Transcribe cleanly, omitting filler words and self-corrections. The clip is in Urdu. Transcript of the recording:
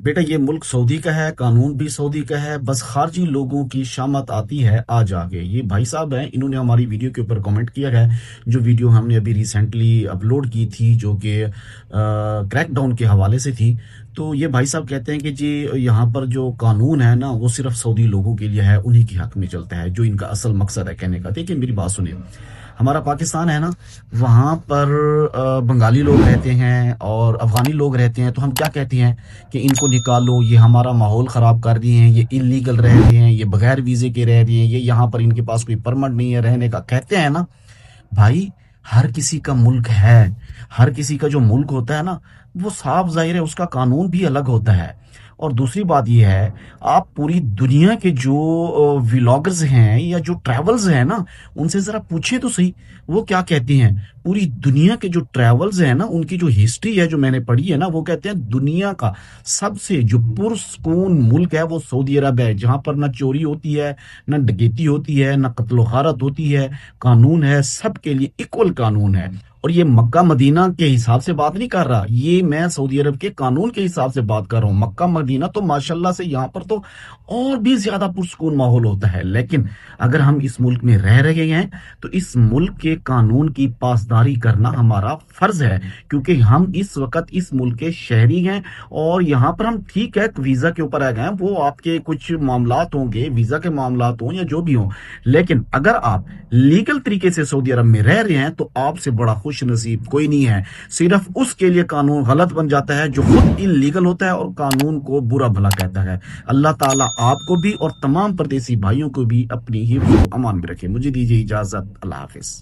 بیٹا یہ ملک سعودی کا ہے، قانون بھی سعودی کا ہے، بس خارجی لوگوں کی شامت آتی ہے آج آگے۔ یہ بھائی صاحب ہیں، انہوں نے ہماری ویڈیو کے اوپر کامنٹ کیا ہے، جو ویڈیو ہم نے ابھی ریسنٹلی اپلوڈ کی تھی، جو کہ کریک ڈاؤن کے حوالے سے تھی۔ تو یہ بھائی صاحب کہتے ہیں کہ جی یہاں پر جو قانون ہے نا وہ صرف سعودی لوگوں کے لیے ہے، انہی کے حق میں چلتا ہے، جو ان کا اصل مقصد ہے کہنے کا۔ دیکھیں میری بات سنیں، ہمارا پاکستان ہے نا، وہاں پر بنگالی لوگ رہتے ہیں اور افغانی لوگ رہتے ہیں، تو ہم کیا کہتے ہیں کہ ان کو نکالو، یہ ہمارا ماحول خراب کر رہی ہیں، یہ انلیگل رہ رہے ہیں، یہ بغیر ویزے کے رہ رہی ہیں، یہ یہاں پر ان کے پاس کوئی پرمٹ نہیں ہے رہنے کا، کہتے ہیں نا۔ بھائی ہر کسی کا ملک ہے، ہر کسی کا جو ملک ہوتا ہے نا وہ صاف ظاہر ہے اس کا قانون بھی الگ ہوتا ہے۔ اور دوسری بات یہ ہے، آپ پوری دنیا کے جو ولاگرز ہیں یا جو ٹریولز ہیں نا، ان سے ذرا پوچھیں تو صحیح وہ کیا کہتے ہیں۔ پوری دنیا کے جو ٹریولز ہیں نا، ان کی جو ہسٹری ہے جو میں نے پڑھی ہے نا، وہ کہتے ہیں دنیا کا سب سے جو پرسکون ملک ہے وہ سعودی عرب ہے، جہاں پر نہ چوری ہوتی ہے، نہ ڈکیتی ہوتی ہے، نہ قتل و غارت ہوتی ہے، قانون ہے، سب کے لیے ایکول قانون ہے۔ اور یہ مکہ مدینہ کے حساب سے بات نہیں کر رہا، یہ میں سعودی عرب کے قانون کے حساب سے بات کر رہا ہوں۔ مکہ مدینہ تو ماشاءاللہ سے یہاں پر تو اور بھی زیادہ پرسکون ماحول ہوتا ہے، لیکن اگر ہم اس ملک میں رہ رہے ہیں تو اس ملک کے قانون کی پاسداری کرنا ہمارا فرض ہے، کیونکہ ہم اس وقت اس ملک کے شہری ہیں۔ اور یہاں پر ہم ٹھیک ہے ویزا کے اوپر آ گئے ہیں، وہ آپ کے کچھ معاملات ہوں گے، ویزا کے معاملات ہوں یا جو بھی ہوں، لیکن اگر آپ لیگل طریقے سے سعودی عرب میں رہ رہے ہیں تو آپ سے بڑا خوش نصیب کوئی نہیں ہے۔ صرف اس کے لیے قانون غلط بن جاتا ہے جو خود انلیگل ہوتا ہے اور قانون کو برا بھلا کہتا ہے۔ اللہ تعالیٰ آپ کو بھی اور تمام پردیسی بھائیوں کو بھی اپنی حفظ و امان میں رکھے۔ مجھے دیجیے اجازت، اللہ حافظ۔